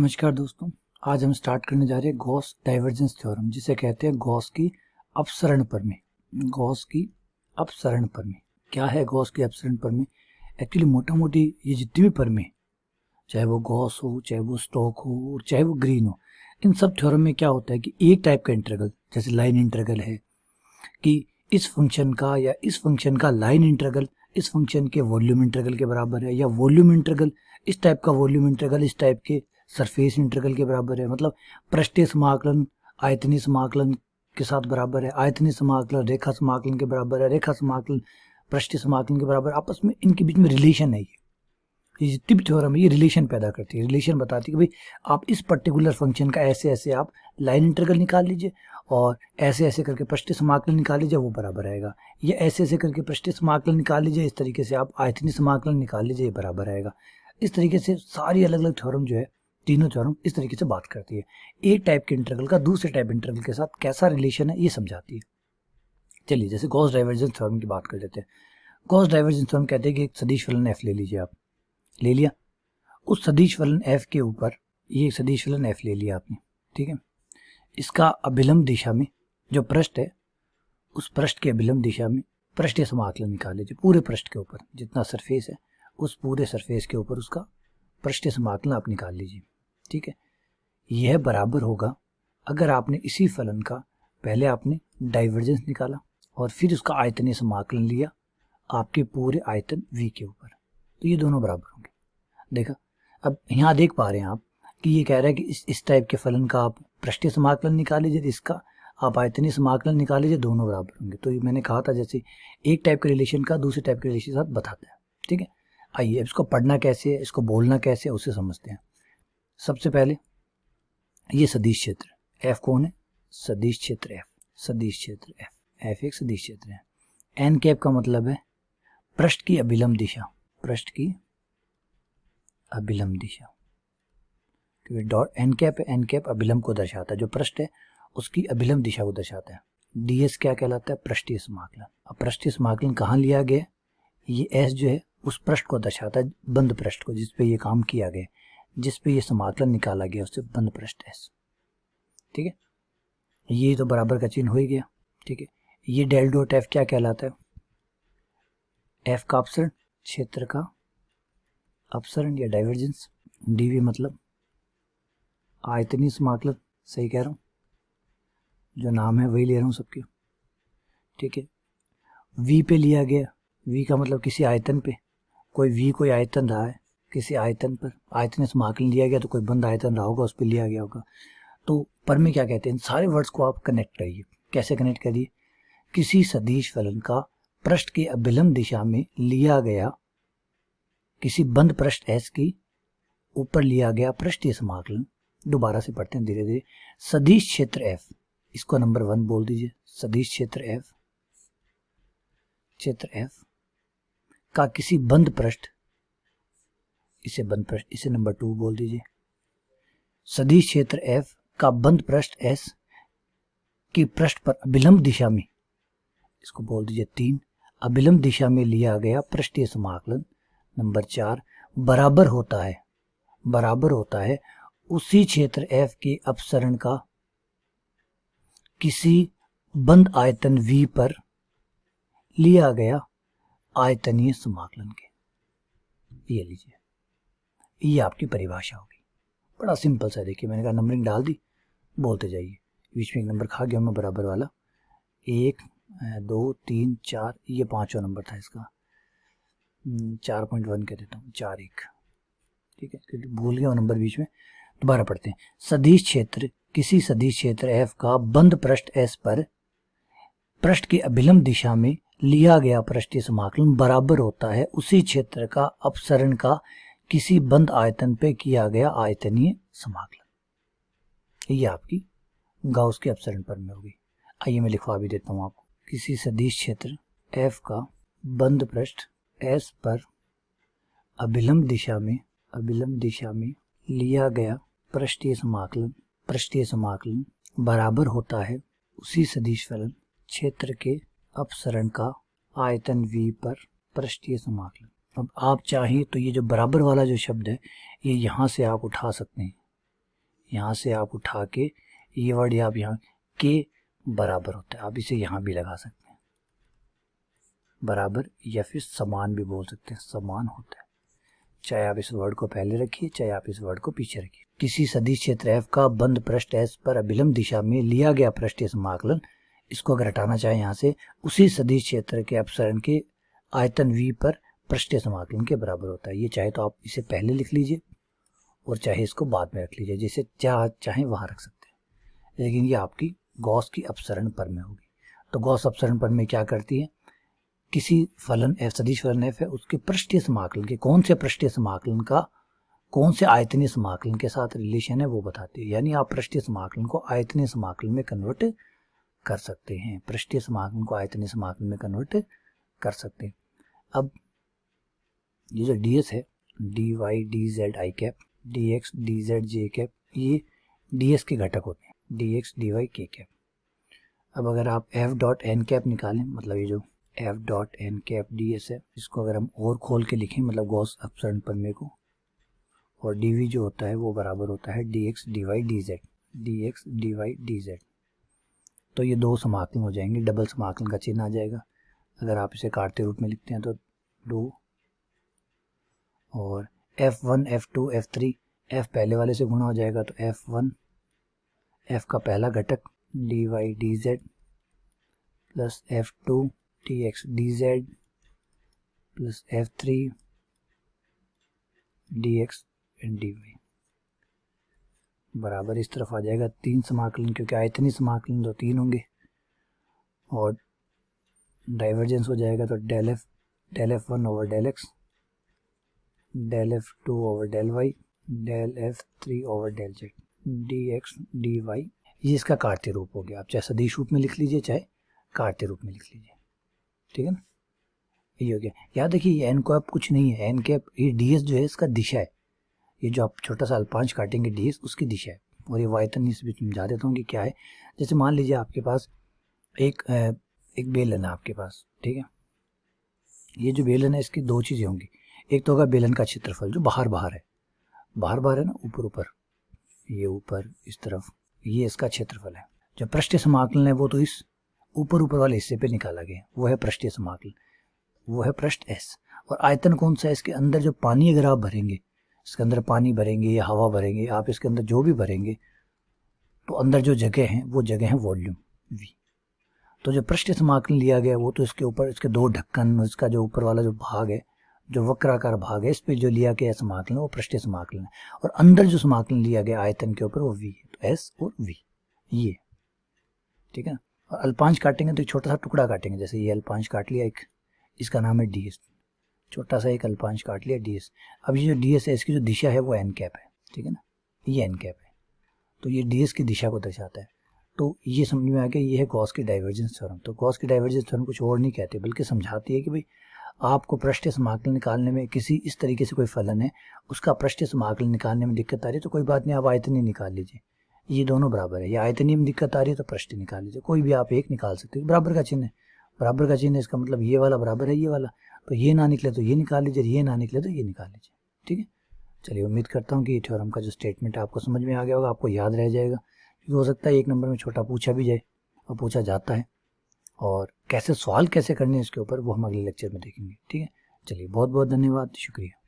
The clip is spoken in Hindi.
नमस्कार दोस्तों, आज हम स्टार्ट करने जा रहे हैं गॉस डाइवर्जेंस थ्योरम, जिसे कहते हैं गॉस की अपसरण प्रमेय। गॉस की अपसरण प्रमेय क्या है? गॉस की अपसरण प्रमेय एक्चुअली मोटा मोटी ये जितनी भी प्रमेय, चाहे वो गॉस हो, चाहे वो स्टोक हो, और चाहे वो ग्रीन हो, इन सब थ्योरम में क्या होता है कि एक टाइप का इंटीग्रल, जैसे लाइन इंटीग्रल है कि इस फंक्शन का या इस फंक्शन का लाइन इंटीग्रल इस फंक्शन के वॉल्यूम इंटीग्रल के बराबर है, या वॉल्यूम इंटीग्रल इस टाइप का वॉल्यूम इंटीग्रल इस टाइप के सरफेस इंटीग्रल के बराबर है। मतलब पृष्ठीय समाकलन आयतनीय समाकलन के साथ बराबर है, आयतनीय समाकलन रेखा समाकलन के बराबर है, रेखा समाकलन पृष्ठीय समाकलन के बराबर। आपस में इनके बीच में रिलेशन है। ये जितनी भी थ्योरम है ये रिलेशन पैदा करती है, रिलेशन बताती है कि भाई आप इस पर्टिकुलर फंक्शन का ऐसे ऐसे आप लाइन इंटीग्रल निकाल लीजिए और ऐसे ऐसे करके पृष्ठीय समाकलन निकाल लीजिए, वो बराबर आएगा। या ऐसे ऐसे करके पृष्ठीय समाकलन निकाल लीजिए, इस तरीके से आप आयतनीय समाकलन निकाल लीजिए, ये बराबर आएगा। इस तरीके से सारी अलग अलग थ्योरम जो है, तीनों थ्योरम इस तरीके से बात करती है। एक टाइप के इंटीग्रल का दूसरे टाइप इंटीग्रल के साथ कैसा रिलेशन है ये समझाती है। चलिए, जैसे गॉस डाइवर्जेंस थ्योरम की बात कर लेते हैं। गॉस डाइवर्जेंस थ्योरम कहते हैं कि एक सदिश फलन f ले लीजिए, आप ले लिया, उस सदिश फलन f के ऊपर ये सदिश फलन f ले लिया आपने, ठीक है। इसका अभिलंब दिशा में जो पृष्ठ है, उस पृष्ठ के अभिलंब दिशा में पृष्ठीय समाकलन निकाल लीजिए। पूरे पृष्ठ के ऊपर जितना सरफेस है, उस पूरे सरफेस के ऊपर उसका पृष्ठीय समाकलन आप निकाल लीजिए, ठीक है। यह बराबर होगा, अगर आपने इसी फलन का पहले आपने डाइवर्जेंस निकाला और फिर उसका आयतनीय समाकलन लिया आपके पूरे आयतन v के ऊपर, तो ये दोनों बराबर होंगे। देखा, अब यहाँ देख पा रहे हैं आप कि ये कह रहा है कि इस टाइप के फलन का आप पृष्ठीय समाकलन निकाल लीजिए, इसका आप आयतनीय समाकलन निकाल लीजिए, दोनों बराबर होंगे। तो ये मैंने कहा था जैसे एक टाइप के रिलेशन का दूसरे टाइप के रिलेशन के साथ बताता है, ठीक है। आइए, इसको पढ़ना कैसे है, इसको बोलना कैसे है, उसे समझते हैं। सबसे पहले ये सदिश क्षेत्र f कौन है? सदिश क्षेत्र f, सदिश क्षेत्र f एक सदिश क्षेत्र है। n कैप का मतलब है पृष्ठ की अभिलंब दिशा, पृष्ठ की अभिलंब दिशा, क्योंकि डॉट एन कैप है, एन कैप अभिलंब को दर्शाता है, जो पृष्ठ है उसकी अभिलंब दिशा को दर्शाता है। ds क्या कहलाता है? पृष्ठीय समाकलन। अब पृष्ठीय समाकलन कहाँ लिया गया? ये s जो है उस पृष्ठ को दर्शाता है, बंद पृष्ठ को, जिसपे ये काम किया गया, जिस पे ये समाकलन निकाला गया, उससे बंद पृष्ठ s, ठीक है। ये तो बराबर का चिन्ह हो ही गया, ठीक है। ये डेल डॉट f क्या कहलाता है? f का अपसरण, क्षेत्र का अपसरण या डाइवर्जेंस। dv मतलब आयतनीय समाकलन, सही कह रहा हूँ, जो नाम है वही ले रहा हूँ सबके, ठीक है। v पे लिया गया, v का मतलब किसी आयतन पे, कोई आयतन रहा है, किसी आयतन पर आयतनीय समाकलन लिया गया, तो कोई बंद आयतन रहा होगा, उस पर लिया गया होगा। तो पर में क्या कहते हैं, इन सारे वर्ड्स को आप कनेक्ट करिए। कैसे कनेक्ट करिए? किसी सदिश फलन का पृष्ठ की अभिलंब दिशा में लिया गया, किसी बंद पृष्ठ s की ऊपर लिया गया पृष्ठीय समाकलन। दोबारा से पढ़ते हैं धीरे धीरे। सदिश क्षेत्र f, इसको नंबर 1 बोल दीजिए, सदिश क्षेत्र f, क्षेत्र f का किसी बंद पृष्ठ, इसे बंद पृष्ठ, इसे नंबर 2 बोल दीजिए। सदिश क्षेत्र f का बंद पृष्ठ s की पृष्ठ पर अभिलंब दिशा में, इसको बोल दीजिए 3, अभिलंब दिशा में लिया गया पृष्ठीय समाकलन। नंबर 4 बराबर होता है उसी क्षेत्र f के अपसरण का किसी बंद आयतन v पर लिया गया आयतनीय समाकलन के। ये लीजिए, ये आपकी परिभाषा होगी। बड़ा सिंपल सा, देखिए मैंने कहा नंबरिंग डाल दी, बोलते जाइए। बीच में एक नंबर खा गया मैं बराबर वाला, 1 2 3 4, ये 5वां नंबर था इसका, 4.1 कह देता हूँ, 4 1, ठीक है, क्योंकि भूल गया वो नंबर बीच में। दोबारा पढ़ते हैं। सदिश क्षेत्र, किसी सदिश क्षेत्र f का बंद पृष्ठ s पर पृष्ठ की अभिलंब दिशा में लिया गया पृष्ठीय समाकलन बराबर होता है उसी क्षेत्र का अपसरण का किसी बंद आयतन पे किया गया आयतनीय समाकलन। ये आपकी गॉस के अपसरण पर में होगी। आइए मैं लिखवा भी देता हूँ आपको। किसी सदिश क्षेत्र f का बंद पृष्ठ s पर अभिलंब दिशा में लिया गया पृष्ठीय समाकलन बराबर होता है उसी सदिश फलन क्षेत्र के अपसरण का आयतन v पर पृष्ठीय समाकलन। अब आप चाहें तो ये जो बराबर वाला जो शब्द है, ये यहाँ से आप उठा सकते हैं, यहाँ से आप उठा के ये वर्ड आप यहाँ के बराबर होता है, आप इसे यहाँ भी लगा सकते हैं, बराबर या फिर समान भी बोल सकते हैं, समान होता है। चाहे आप इस वर्ड को पहले रखिए, चाहे आप इस वर्ड को पीछे रखिए। किसी सदिश क्षेत्र f का बंद पृष्ठ s पर अभिलंब दिशा में लिया गया पृष्ठीय समाकलन, इसको अगर हटाना चाहे यहाँ से, उसी सदिश क्षेत्र के अपसरण के आयतन v पर पृष्ठीय समाकलन के बराबर होता है। ये चाहे तो आप इसे पहले लिख लीजिए और चाहे इसको बाद में रख लीजिए, जिसे चाहे वहाँ रख सकते हैं, लेकिन ये आपकी गॉस की अपसरण प्रमेय होगी। तो गॉस अपसरण प्रमेय क्या करती है, किसी फलन f, सदिश फलन f है, उसके पृष्ठीय समाकलन के कौन से पृष्ठीय समाकलन का कौन से आयतनीय समाकलन के साथ रिलेशन है वो बताती है। यानी आप पृष्ठीय समाकलन को आयतनीय समाकलन में कन्वर्ट कर सकते हैं, पृष्ठीय समाकलन को आयतनीय समाकलन में कन्वर्ट कर सकते हैं। अब ये जो ds है, dy dz i cap, dx dz j cap, ये ds के घटक होते हैं, dx dy k कैप। अब अगर आप f डॉट n कैप निकालें, मतलब ये जो f dot n cap ds है, इसको अगर हम और खोल के लिखें, मतलब गॉस अपसरण प्रमेय को, और dv जो होता है वो बराबर होता है dx dy dz, dx dy dz। तो ये दो समाकलन हो जाएंगे, डबल समाकलन का चिन्ह आ जाएगा। अगर आप इसे काटते रूप में लिखते हैं तो 2 और f1 f2 f3, f पहले वाले से गुणा हो जाएगा तो f1 f का पहला घटक dy dz plus f2 dx dz plus f3 dx dy बराबर इस तरफ आ जाएगा 3 समाकलन, क्योंकि आयतनीय समाकलन तो 3 होंगे, और डाइवर्जेंस हो जाएगा तो del f1 over del x, del f2 over del y, del f3 over del z, dx dy। ये इसका काटते रूप हो गया। आप चाहे सदिश रूप में लिख लीजिए, चाहे काटते रूप में लिख लीजिए, ठीक है ना। ये हो गया। याद देखिए ये n को अब कुछ नहीं है, n के ये ds जो है इसका दिशा है, ये जो आप छोटा सा अल्पांश काटेंगे ds उसकी दिशा है। और ये वायतन इस बीच समझा देता हूँ कि क्या है। जैसे मान लीजिए आपके पास एक बेलन है आपके पास, ठीक है। ये जो बेलन है इसकी दो चीज़ें होंगी, एक तो होगा बेलन का क्षेत्रफल जो बाहर बाहर है ना, ऊपर, ये ऊपर इस तरफ, ये इसका क्षेत्रफल है। जो पृष्ठीय समाकलन है वो तो इस ऊपर वाले हिस्से पे निकाला गया, वो है पृष्ठीय समाकलन, वो है पृष्ठ S। और आयतन कौन सा है, इसके अंदर जो पानी अगर आप भरेंगे, इसके अंदर पानी भरेंगे या हवा भरेंगे, आप इसके अंदर जो भी भरेंगे तो अंदर जो जगह है वो जगह है वॉल्यूम V। तो जो पृष्ठीय समाकलन लिया गया वो तो इसके ऊपर, इसके दो ढक्कन, इसका जो ऊपर वाला जो भाग है, जो वक्राकार भाग है, इस पे जो लिया गया समाकलन वो पृष्ठीय समाकलन है। और अंदर जो समाकलन लिया गया आयतन के ऊपर वो V है, तो S और V ये, ठीक है। और अल्पांश काटेंगे तो एक छोटा सा टुकड़ा काटेंगे, जैसे ये अल्पांश काट लिया एक, इसका नाम है ds, छोटा सा एक अल्पांश काट लिया ds। अब ये जो ds है इसकी जो दिशा है वो n कैप है, ठीक है ना, ये n कैप है, तो ये ds की दिशा को दर्शाता है। तो ये समझ में आ गया, ये है गॉस की डाइवर्जेंस थ्योरम। तो गॉस की डाइवर्जेंस थ्योरम कुछ और नहीं कहते, बल्कि समझाती है कि भाई आपको पृष्ठीय समाकलन निकालने में किसी इस तरीके से कोई फलन है, उसका पृष्ठीय समाकलन निकालने में दिक्कत आ रही है तो कोई बात नहीं, आप आयतनीय निकाल लीजिए, ये दोनों बराबर है। या आयतनीय में दिक्कत आ रही है तो पृष्ठीय निकाल लीजिए, कोई भी आप एक निकाल सकते हो। बराबर का चिन्ह है, बराबर का चिन्ह है, इसका मतलब ये वाला बराबर है ये वाला, तो ये ना निकले तो ये निकाल लीजिए, ये ना निकले तो ये निकाल लीजिए, ठीक है। चलिए उम्मीद करता हूँ कि ये थ्योरम का जो स्टेटमेंट है आपको समझ में आ गया होगा, आपको याद रह जाएगा, क्योंकि हो सकता है 1 नंबर में छोटा पूछा भी जाए और पूछा जाता है, और कैसे सवाल कैसे करने हैं इसके ऊपर वो हम अगले लेक्चर में देखेंगे, ठीक है। चलिए बहुत बहुत धन्यवाद, शुक्रिया।